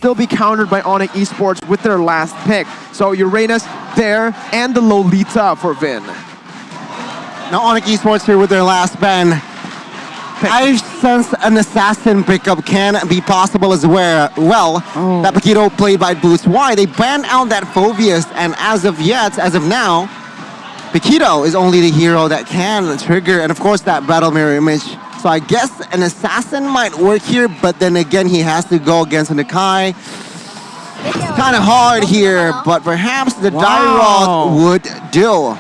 still be countered by ONIC Esports with their last pick. So Uranus there and the Lolita for Vin. Now ONIC Esports here with their last ban. I sense an assassin pickup can be possible as well. That Paquito played by Boots. Why? They banned out that Phobius, and as of now, Paquito is only the hero that can trigger, and of course that battle mirror image. So I guess an assassin might work here, but then again he has to go against a Nakai. It's kind of hard here, but perhaps the Dyrod would do.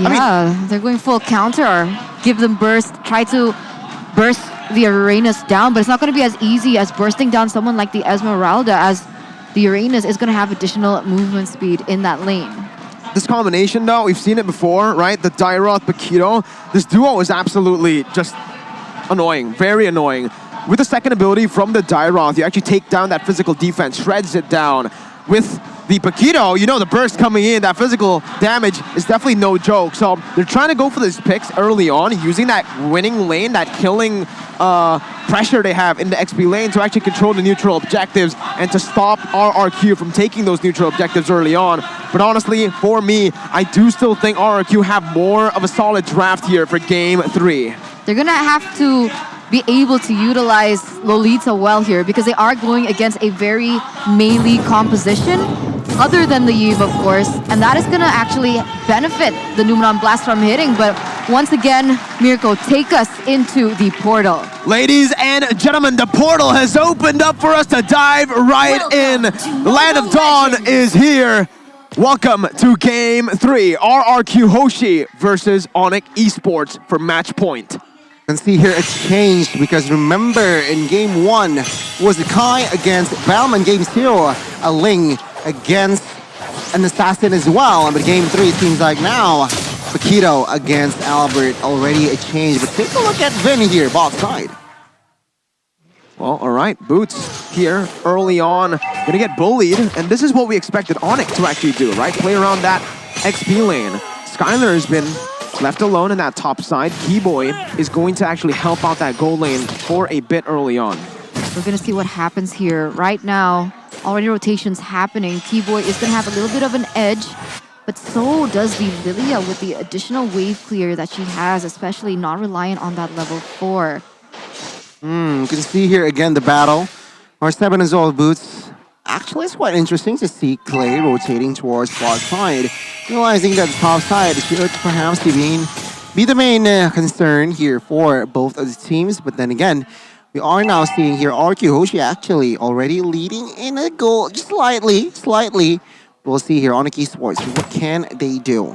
Yeah, they're going full counter. Give them burst, try to burst the Uranus down, but it's not going to be as easy as bursting down someone like the Esmeralda, as the Uranus is going to have additional movement speed in that lane. This combination though, we've seen it before, right? The Dyrod, Paquito. This duo is absolutely just annoying, very annoying. With the second ability from the Dyrod, you actually take down that physical defense, shreds it down. With the Paquito, you know, the burst coming in, that physical damage is definitely no joke. So they're trying to go for these picks early on, using that winning lane, that killing pressure they have in the XP lane to actually control the neutral objectives and to stop RRQ from taking those neutral objectives early on. But honestly, for me, I do still think RRQ have more of a solid draft here for Game 3. They're going to have to be able to utilize Lolita well here, because they are going against a very melee composition, other than the Eve, of course, and that is going to actually benefit the Numenon Blast from hitting. But once again, Mirko, take us into the portal. Ladies and gentlemen, the portal has opened up for us to dive right in. The Land of Dawn is here. Welcome to Game 3, RRQ Hoshi versus ONIC Esports for match point. And see here, it's changed because remember in Game 1 was the Kai against Bellman. Game 0, a Ling against an Assassin as well. But Game 3 it seems like now Paquito against Albert, already a change. But take a look at Vin here, box side. Well, all right, Boots here early on, gonna get bullied, and this is what we expected ONIC to actually do, right? Play around that XP lane. Skylar has been left alone in that top side. Keyboy is going to actually help out that gold lane for a bit early on. We're going to see what happens here. Right now, already rotations happening. Keyboy is going to have a little bit of an edge, but so does the Lilia with the additional wave clear that she has, especially not reliant on that level 4. You can see here again the battle. R7 is all Boots. Actually, it's quite interesting to see Clay rotating towards bot side, realizing that the top side should perhaps be the main concern here for both of the teams. But then again, we are now seeing here RRQ Hoshi actually already leading in a goal, just slightly. We'll see here ONIC Esports. What can they do?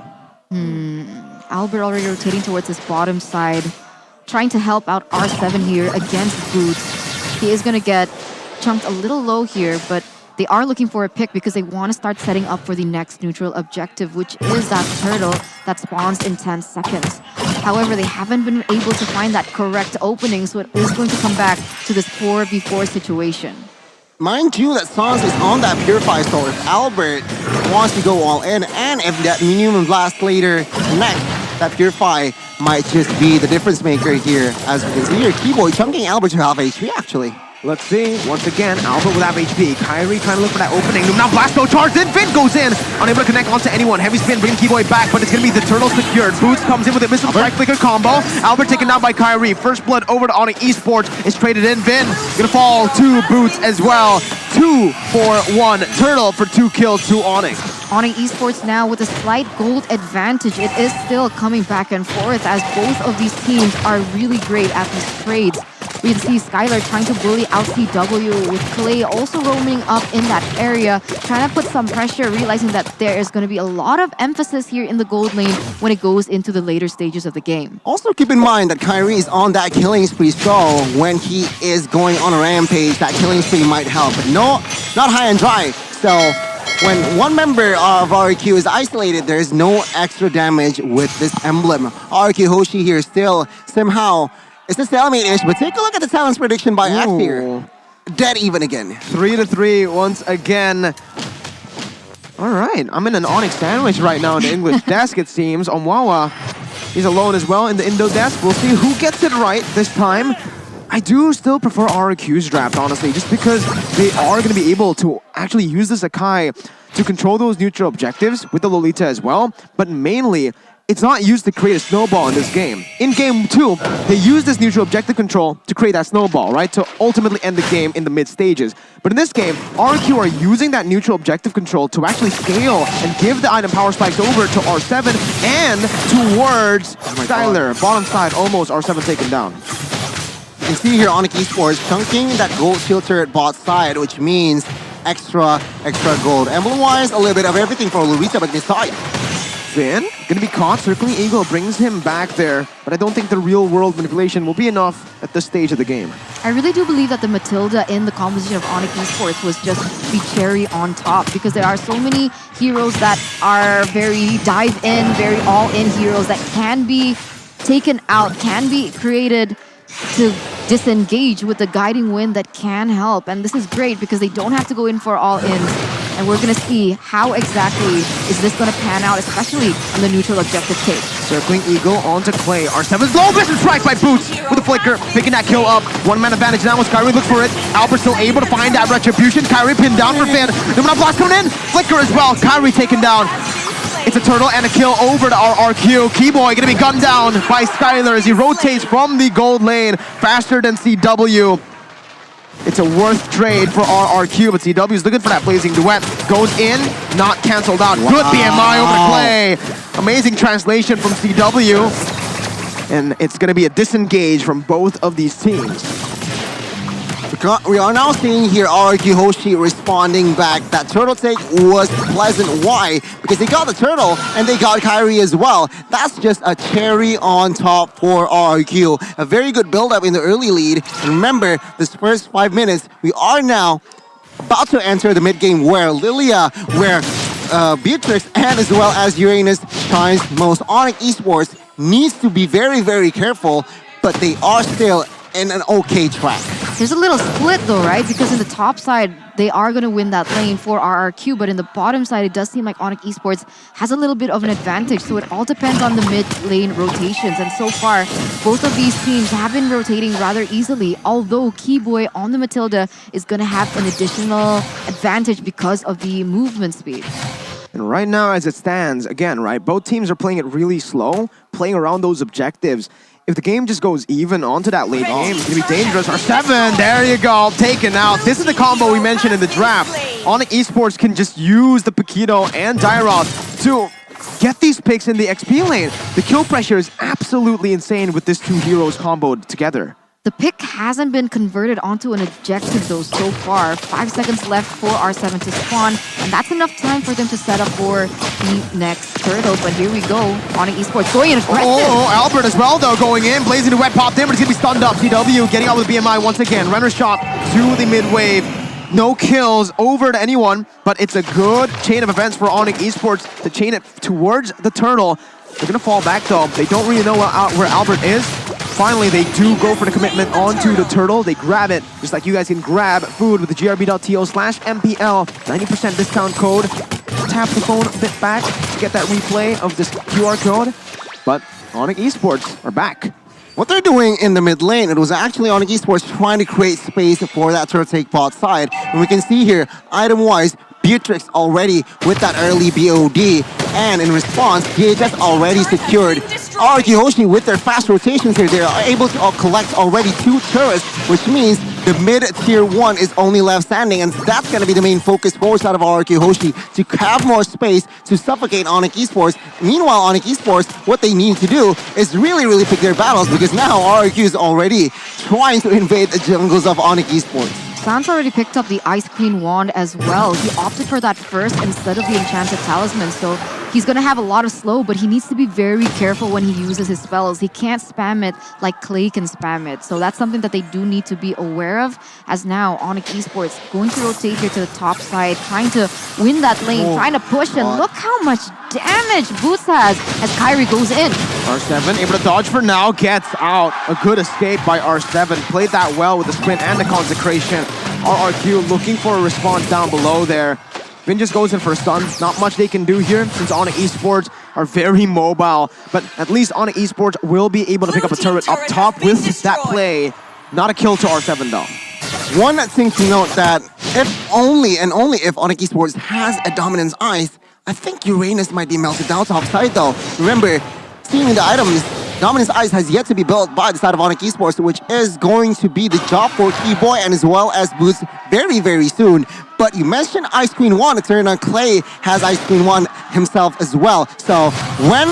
Albert already rotating towards his bottom side, trying to help out R7 here against Boots. He is going to get chunked a little low here, but they are looking for a pick because they want to start setting up for the next neutral objective, which is that turtle that spawns in 10 seconds. However, they haven't been able to find that correct opening, so it is going to come back to this 4v4 situation. Mind you that Sans is on that Purify Soul. If Albert wants to go all in, and if that Minimum Blast later connects, that Purify might just be the difference maker here. As we can see here, Keyboy chunking Albert to half HP actually. Let's see. Once again, Albert with half HP. Kyrie trying to look for that opening. Now Blasto charged in. Vin goes in. Unable to connect onto anyone. Heavy spin bringing Keyboy back, but it's going to be the turtle secured. Boots comes in with a missile strike flicker combo. Albert taken down by Kyrie. First blood over to ONIC Esports is traded in. Vin going to fall to Boots as well. 2 for 1. Turtle for 2 kills to ONIC. ONIC Esports now with a slight gold advantage. It is still coming back and forth as both of these teams are really great at these trades. We can see Skylar trying to bully out CW, with Clay also roaming up in that area, trying to put some pressure, realizing that there is going to be a lot of emphasis here in the gold lane when it goes into the later stages of the game. Also keep in mind that Kyrie is on that killing spree, so when he is going on a rampage, that killing spree might help, but no, not high and dry. So when one member of RRQ is isolated, there is no extra damage with this emblem. RRQ Hoshi here still somehow, it's a stalemate-ish, but take a look at the talents prediction by Axe here. Dead even again. 3-3 once again. All right, I'm in an ONIC sandwich right now in the English desk, it seems. Omwawa, he's alone as well in the Indo desk. We'll see who gets it right this time. I do still prefer RRQ's draft, honestly, just because they are going to be able to actually use the Sakai to control those neutral objectives with the Lolita as well, but mainly, it's not used to create a snowball in this game. In game 2, they use this neutral objective control to create that snowball, right? To ultimately end the game in the mid stages. But in this game, RRQ are using that neutral objective control to actually scale and give the item power spikes over to R7 and towards Skylar. Bottom side, almost R7 taken down. You see here ONIC Esports chunking that gold shield turret bot side, which means extra gold. Emblem-wise, a little bit of everything for Lolita, but this side. Finn, gonna be caught. Circling Eagle brings him back there, but I don't think the real-world manipulation will be enough at this stage of the game. I really do believe that the Matilda in the composition of ONIC Esports was just the cherry on top, because there are so many heroes that are very dive-in, very all-in heroes that can be taken out, can be created to disengage with the guiding wind that can help. And this is great because they don't have to go in for all-in. And we're going to see how exactly is this going to pan out, especially on the neutral objective take. Circling Eagle onto Clay. R7's low vision strike by Boots with a flicker, picking that kill up. One-man advantage now as Kyrie looks for it. Albert still able to find that retribution. Kyrie pinned down for Finn. The blast coming in. Flicker as well. Kyrie taken down. It's a turtle and a kill over to RRQ. Keyboy gonna be gunned down by Skylar as he rotates from the gold lane faster than CW. It's a worth trade for RRQ, but CW is looking for that blazing duet. Goes in, not canceled out. Wow. Good BMI over to Clay. Amazing translation from CW. And it's gonna be a disengage from both of these teams. We are now seeing here RRQ Hoshi responding back. That turtle take was pleasant. Why? Because they got the turtle and they got Kyrie as well. That's just a cherry on top for RRQ. A very good build-up in the early lead. And remember, this first 5 minutes, we are now about to enter the mid-game where Lilia, where Beatrix, and as well as Uranus shines most. ONIC Esports needs to be very, very careful, but they are still in an okay track. There's a little split though, right? Because in the top side, they are going to win that lane for RRQ, but in the bottom side, it does seem like ONIC Esports has a little bit of an advantage. So it all depends on the mid lane rotations. And so far, both of these teams have been rotating rather easily, although Keyboy on the Matilda is going to have an additional advantage because of the movement speed. And right now, as it stands, again, right, both teams are playing it really slow, playing around those objectives. If the game just goes even onto that late game, it's going to be dangerous. R7, there you go, taken out. This is the combo we mentioned in the draft. ONIC Esports can just use the Paquito and Dairoth to get these picks in the XP lane. The kill pressure is absolutely insane with this two heroes comboed together. The pick hasn't been converted onto an objective though so far. 5 seconds left for R7 to spawn, and that's enough time for them to set up for the next turtle. But here we go, ONIC Esports going in aggressive. Oh, Albert as well though, going in. Blazing Duet popped in, but he's gonna be stunned up. CW getting out with BMI once again. Renner shot to the mid wave. No kills over to anyone, but it's a good chain of events for ONIC Esports to chain it towards the turtle. They're gonna fall back though. They don't really know where Albert is. Finally, they do go for the commitment onto the turtle. They grab it, just like you guys can grab food with the grb.to/MPL. 90% discount code. Tap the phone a bit back to get that replay of this QR code. But ONIC Esports are back. What they're doing in the mid lane, it was actually ONIC Esports trying to create space for that turtle take bot side. And we can see here, item-wise, Beatrix already with that early BOD, and in response, DHS already secured. RRQ Hoshi with their fast rotations here, they are able to collect already 2 turrets, which means the mid tier 1 is only left standing, and that's going to be the main focus forward side of RRQ Hoshi, to have more space to suffocate ONIC Esports. Meanwhile, ONIC Esports, what they need to do is really pick their battles, because now RRQ is already trying to invade the jungles of ONIC Esports. Sans already picked up the Ice Queen wand as well. He opted for that first instead of the Enchanted Talisman, so he's going to have a lot of slow, but he needs to be very careful when he uses his spells. He can't spam it like Clay can spam it, so that's something that they do need to be aware of, as now ONIC Esports going to rotate here to the top side, trying to win that lane, trying to push, and look how much damage Boots has as Kyrie goes in. R7 able to dodge for now, gets out. A good escape by R7. Played that well with the sprint and the consecration. RRQ looking for a response down below there. Finn just goes in for a stun. Not much they can do here since ONIC Esports are very mobile. But at least ONIC Esports will be able to pick up a turret up top with that play. Not a kill to R7 though. One thing to note that if only and only if ONIC Esports has a Dominance Ice, I think Uranus might be melted down top side though. Remember, seeing the items, Dominance Ice has yet to be built by the side of ONIC Esports, which is going to be the job for Keyboy and as well as Boots very, very soon. But you mentioned Ice Queen 1, it turned out Clay has Ice Queen 1 himself as well. So when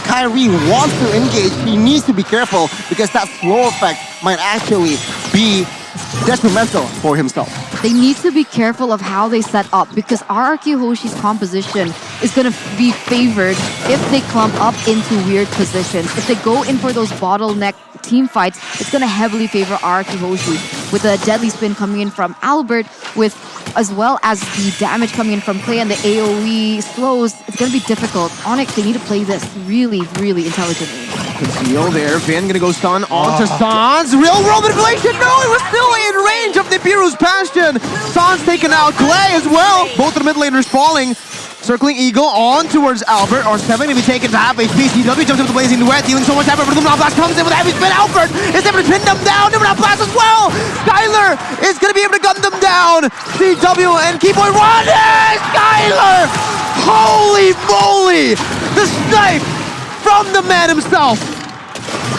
Kyrie wants to engage, he needs to be careful because that slow effect might actually be detrimental for himself. They need to be careful of how they set up because RRQ Hoshi's composition is going to be favored if they clump up into weird positions. If they go in for those bottleneck team fights, it's going to heavily favor RRQ Hoshi with a deadly spin coming in from Albert, with as well as the damage coming in from Clay and the AoE slows. It's going to be difficult. ONIC, they need to play this really, really intelligently. Conceal there. Van gonna go stun onto Sans. Real world manipulation. No, it was still in range of the Nibiru's Bastion. Sans taken out. Clay as well. Both of the mid laners falling. Circling Eagle on towards Albert. R7 gonna be taken to half HP. CW jumps up the Blazing Duet, dealing so much damage. But Luminal Blast comes in with a heavy spin. Albert is able to pin them down. Luminal Blast as well. Skylar is gonna be able to gun them down. CW and Keyboy running. Skylar! Holy moly! The snipe from the man himself.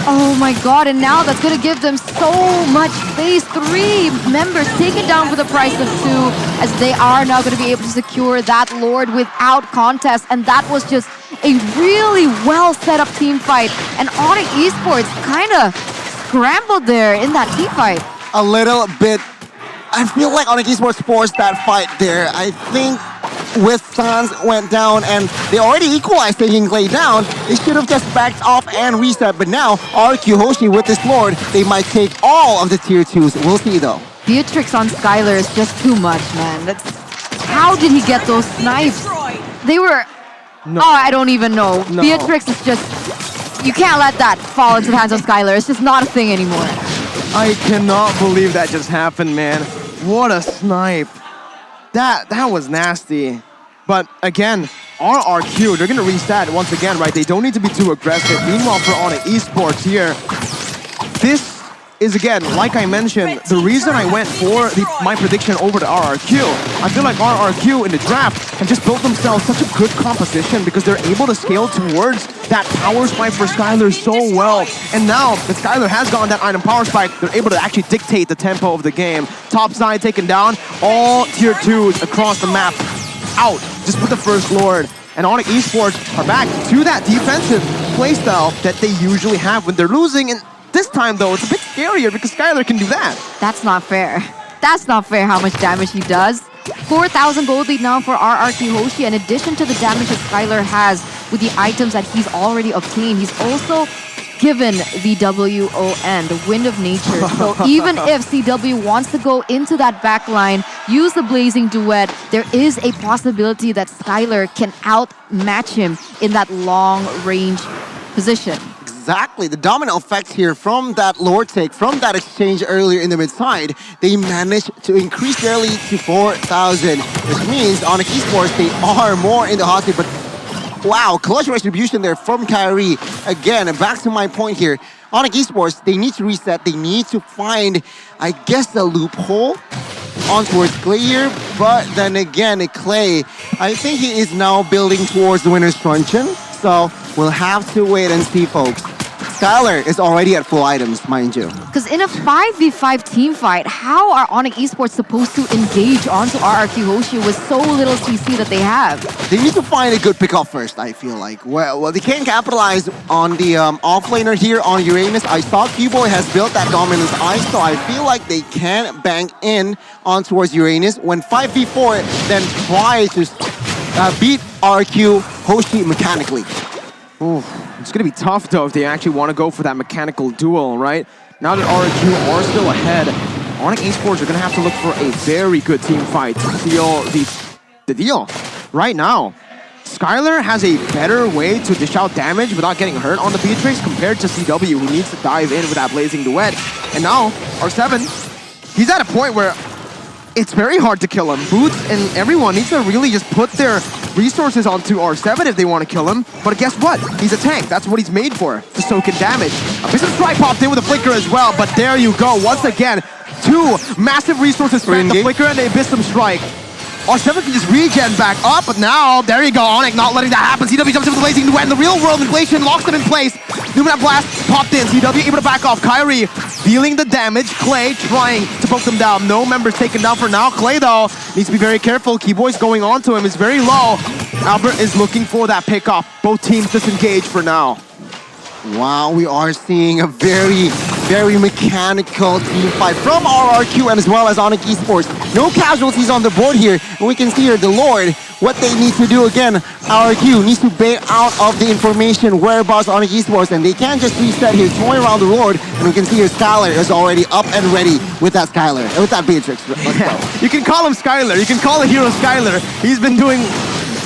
Oh my god, and now that's going to give them so much space. 3 members taken down for the price of 2, as they are now going to be able to secure that Lord without contest. And that was just a really well set up team fight. And ONIC Esports kind of scrambled there in that team fight. A little bit. I feel like ONIC Esports forced that fight there. I think with Sans went down and they already equalized taking Clay down, they should have just backed off and reset. But now, RRQ Hoshi with this Lord, they might take all of the tier 2s. We'll see though. Beatrix on Skylar is just too much, man. That's how did he get those snipes? They were... No. Oh, I don't even know. No. Beatrix is just... You can't let that fall into the hands of Skylar. It's just not a thing anymore. I cannot believe that just happened, man. What a snipe. That was nasty. But again, RRQ, they're going to reset once again, right? They don't need to be too aggressive. Meanwhile, for ONIC Esports here, this is, again, like I mentioned, the reason I went for my prediction over to RRQ. I feel like RRQ in the draft have just built themselves such a good composition because they're able to scale towards that power spike for Skylar so well. And now that Skylar has gotten that item power spike, they're able to actually dictate the tempo of the game. Top side taken down, all tier 2s across the map out just with the first Lord. And ONIC Esports are back to that defensive playstyle that they usually have when they're losing. And this time, though, it's a bit scarier because Skylar can do that. That's not fair. That's not fair how much damage he does. 4,000 gold lead now for RRQ Hoshi. In addition to the damage that Skylar has with the items that he's already obtained, he's also given the WON, the Wind of Nature. So even if CW wants to go into that backline, use the Blazing Duet, there is a possibility that Skylar can outmatch him in that long-range position. Exactly, the domino effect here from that Lord take, from that exchange earlier in the mid-side, they managed to increase their lead to 4,000, which means ONIC Esports, they are more in the hot seat, but wow, clutch retribution there from Kyrie. Again, back to my point here, ONIC Esports, they need to reset, they need to find, I guess, the loophole on towards Clay here, but then again, Clay, I think he is now building towards the winner's truncheon, so we'll have to wait and see, folks. Skylar is already at full items, mind you. Because in a 5v5 team fight, how are ONIC Esports supposed to engage onto RRQ Hoshi with so little CC that they have? They need to find a good pickup first, I feel like. Well, they can't capitalize on the offlaner here on Uranus. I saw Keyboy has built that dominance ice, so I feel like they can bank in on towards Uranus. When 5v4, then try to beat RRQ Hoshi mechanically. Ooh, it's going to be tough, though, if they actually want to go for that mechanical duel, right? Now that RRQ are still ahead, ONIC Esports are going to have to look for a very good team fight to seal the deal. Right now, Skylar has a better way to dish out damage without getting hurt on the Beatrix compared to CW, who needs to dive in with that Blazing Duet. And now, R7, he's at a point where it's very hard to kill him. Boots and everyone needs to really just put their resources onto R7 if they want to kill him. But guess what? He's a tank. That's what he's made for, to soak in damage. Abyssal Strike popped in with a flicker as well, but there you go. Once again, two massive resources spent, the flicker and the Abyssal Strike. R7 can just regen back up, but now, there you go, ONIC not letting that happen. CW jumps in with the blazing duet in the real world. Inflation locks them in place. Luminat Blast popped in. CW able to back off. Kyrie dealing the damage. Clay trying to poke them down. No members taken down for now. Clay, though, needs to be very careful. Keyboy's going on to him. It's very low. Albert is looking for that pickoff. Both teams disengaged for now. Wow, we are seeing a very, very mechanical team fight from RRQ and as well as ONIC Esports. No casualties on the board here, and we can see here the Lord, what they need to do again. RRQ needs to bail out of the information whereabouts ONIC Esports, and they can't just reset here, toy around the Lord, and we can see here Skylar is already up and ready with that Skylar, with that Beatrix. Let's go. You can call him Skylar. You can call the hero Skylar. He's been doing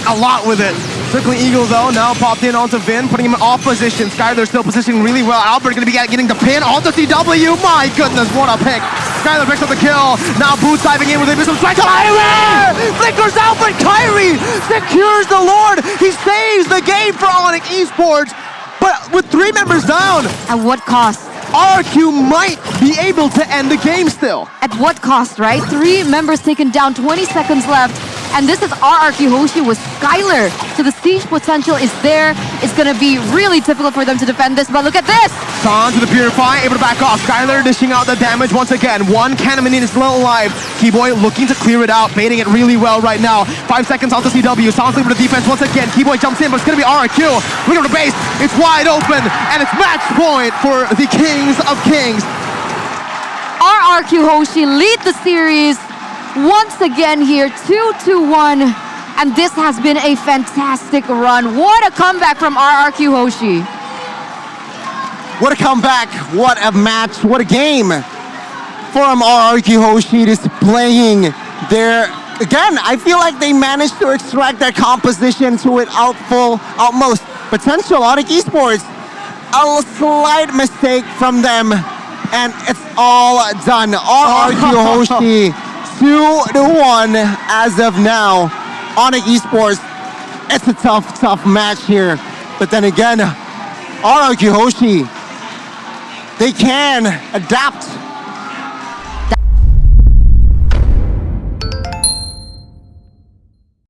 a lot with it. Circling Eagle though, now popped in onto Vin, putting him in off position. Skylar still positioning really well. Albert gonna be getting the pin onto CW. My goodness, what a pick. Skylar picks up the kill. Now Boots diving in with a Abyssal Strike. Kyrie! Flickers out, but Kyrie secures the Lord. He saves the game for ONIC Esports. But with 3 members down, At what cost? RRQ might be able to end the game still. At what cost, right? 3 members taken down, 20 seconds left. And this is RRQ Hoshi with Skylar. So the siege potential is there. It's going to be really difficult for them to defend this. But look at this. San to the Purify, able to back off. Skylar dishing out the damage once again. 1 cannon is still alive. Keyboy looking to clear it out, baiting it really well right now. 5 seconds onto CW. San's looking for the defense once again. Keyboy jumps in, but it's going to be RRQ. Look at the base. It's wide open, and it's match point for the Kings of Kings. RRQ Hoshi lead the series once again here, 2-1. And this has been a fantastic run. What a comeback from RRQ Hoshi. What a comeback, what a match, what a game from RRQ Hoshi displaying their, again, I feel like they managed to extract their composition to its utmost potential. ONIC Esports, a slight mistake from them, and it's all done. RRQ Hoshi, 2-1 as of now. ONIC Esports, it's a tough match here. But then again, RRQ Hoshi, they can adapt